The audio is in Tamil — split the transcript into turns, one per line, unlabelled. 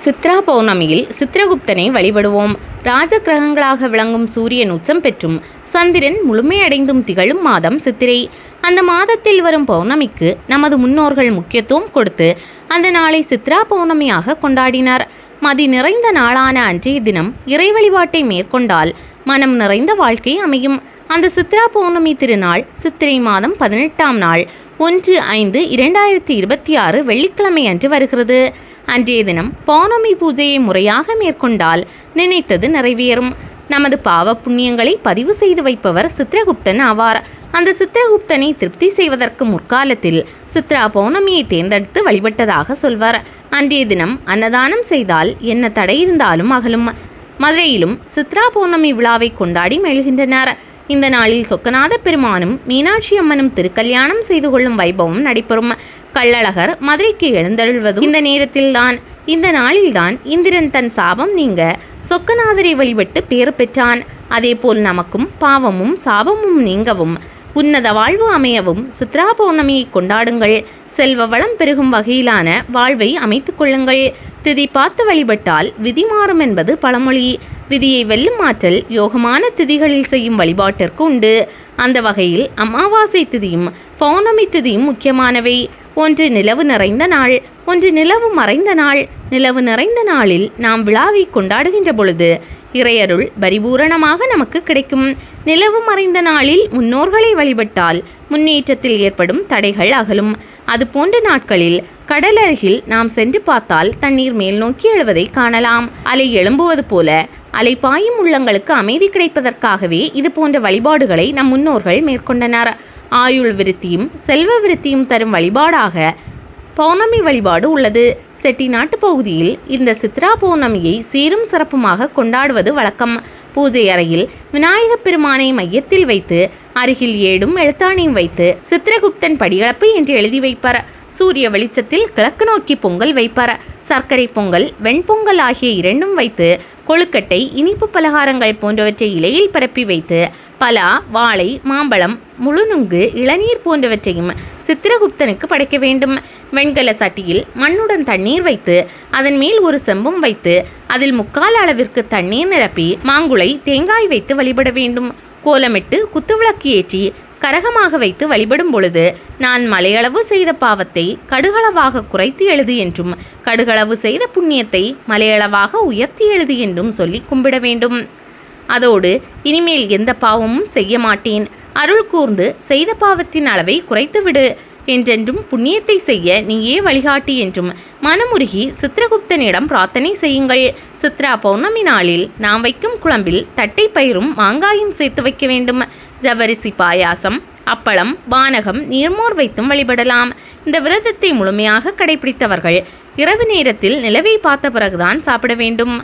சித்ரா பௌர்ணமியில் சித்ரகுப்தனை வழிபடுவோம். ராஜ கிரகங்களாக விளங்கும் சூரியன் உச்சம் பெற்றும் சந்திரன் முழுமையடைந்தும் திகழும் மாதம் சித்திரை. அந்த மாதத்தில் வரும் பௌர்ணமிக்கு நமது முன்னோர்கள் முக்கியத்துவம் கொடுத்து அந்த நாளை சித்ரா பௌர்ணமியாக கொண்டாடினர். மதி நிறைந்த நாளான அன்றைய தினம் இறை வழிபாட்டை மேற்கொண்டால் மனம் நிறைந்த வாழ்க்கை அமையும். அந்த சித்ரா பௌர்ணமி திருநாள் சித்திரை மாதம் 18ஆம் நாள் 1/5/2026 வெள்ளிக்கிழமை அன்று வருகிறது. அன்றைய தினம் பௌர்ணமி பூஜையை முறையாக மேற்கொண்டால் நினைத்தது நிறைவேறும். நமது பாவ புண்ணியங்களை பதிவு செய்து வைப்பவர் சித்ரகுப்தன் ஆவார். அந்த சித்ரகுப்தனை திருப்தி செய்வதற்கு முற்காலத்தில் சித்ரா பௌர்ணமியை தேர்ந்தெடுத்து வழிபட்டதாக சொல்வர். அன்றைய தினம் அன்னதானம் செய்தால் என்ன தடை இருந்தாலும் அகலும். மதுரையிலும் சித்ரா பௌர்ணமி விழாவை கொண்டாடி மகிழ்கின்றனர். இந்த நாளில் சொக்கநாத பெருமானும் மீனாட்சி அம்மனும் திருக்கல்யாணம் செய்து கொள்ளும் வைபவம் நடைபெறும். கள்ளழகர் மதுரைக்கு எழுந்தருள்வதும் இந்த நேரத்தில்தான். இந்த நாளில்தான் இந்திரன் தன் சாபம் நீங்க சொக்கநாதரை வழிபட்டு பேறு பெற்றான். அதேபோல் நமக்கும் பாவமும் சாபமும் நீங்கவும் உன்னத வாழ்வு அமையவும் சித்ரா பௌர்ணமியை கொண்டாடுங்கள். செல்வ வளம் பெருகும் வகையிலான வாழ்வை அமைத்துக் கொள்ளுங்கள். திதி பார்த்து வழிபட்டால் விதி மாறும் என்பது பழமொழி. விதியை வெல்லும் ஆற்றல் யோகமான திதிகளில் செய்யும் வழிபாட்டிற்கு உண்டு. அந்த வகையில் அமாவாசை திதியும் பௌர்ணமி திதியும் முக்கியமானவை. ஒன்று நிலவு நிறைந்த நாள், ஒன்று நிலவு மறைந்த நாள். நிலவு நிறைந்த நாளில் நாம் விழாவை கொண்டாடுகின்ற பொழுது இறையருள் பரிபூரணமாக நமக்கு கிடைக்கும். நிலவு மறைந்த நாளில் முன்னோர்களை வழிபட்டால் முன்னேற்றத்தில் ஏற்படும் தடைகள் அகலும். அது போன்ற நாட்களில் கடல் அருகில் நாம் சென்று பார்த்தால் தண்ணீர் மேல் நோக்கி எழுவதை காணலாம். அலை எழும்புவது போல அலை பாயும் உள்ளங்களுக்கு அமைதி கிடைப்பதற்காகவே இது போன்ற வழிபாடுகளை நம் முன்னோர்கள் மேற்கொண்டனர். ஆயுள் விருத்தியும் செல்வ விருத்தியும் தரும் வழிபாடாக பௌர்ணமி வழிபாடு உள்ளது. செட்டிநாட்டு பகுதியில் இந்த சித்ரா பௌர்ணமியை சீரும் சிறப்புமாக கொண்டாடுவது வழக்கம். பூஜை அறையில் விநாயகப் பெருமானை மையத்தில் வைத்து அருகில் ஏடும் எழுத்தாணையும் வைத்து சித்ரகுப்தன் படிகளப்பு என்று எழுதி வைப்பர். சூரிய வெளிச்சத்தில் கிழக்கு நோக்கி பொங்கல் வைப்பர். சர்க்கரை பொங்கல், வெண்பொங்கல் ஆகிய இரண்டும் வைத்து கொழுக்கட்டை, இனிப்பு பலகாரங்கள் போன்றவற்றை இலையில் பரப்பி வைத்து பலா, வாழை, மாம்பழம், முழுநுங்கு, இளநீர் போன்றவற்றையும் சித்ரகுப்தனுக்கு படைக்க வேண்டும். வெண்கல சட்டியில் மண்ணுடன் தண்ணீர் வைத்து அதன் மேல் ஒரு செம்பும் வைத்து அதில் 3/4 அளவிற்கு தண்ணீர் நிரப்பி மாங்குளை, தேங்காய் வைத்து வழிபட வேண்டும். கோலமிட்டு குத்துவிளக்கு ஏற்றி கரகமாக வைத்து வழிபடும் பொழுது நான் மலையளவு செய்த பாவத்தை கடுகளவாக குறைத்து எழுது என்றும் கடுகளவு செய்த புண்ணியத்தை மலையளவாக உயர்த்தி எழுது என்றும் சொல்லி கும்பிட வேண்டும். அதோடு இனிமேல் எந்த பாவமும் செய்ய மாட்டேன், அருள் கூர்ந்து செய்த பாவத்தின் அளவை குறைத்துவிடு என்றென்றும் புண்ணியத்தை செய்ய நீயே வழிகாட்டி என்றும் மனமுருகி சித்ரகுப்தனிடம் பிரார்த்தனை செய்யுங்கள். சித்ரா பௌர்ணமி நாளில் நாம் வைக்கும் குழம்பில் தட்டை பயிரும் மாங்காயும் சேர்த்து வைக்க வேண்டும். ஜவ்வரிசி பாயாசம், அப்பளம், பானகம், நீர்மோர் வைத்தும் வழிபடலாம். இந்த விரதத்தை முழுமையாக கடைபிடித்தவர்கள் இரவு நேரத்தில் நிலவை பார்த்த பிறகுதான் சாப்பிட வேண்டும்.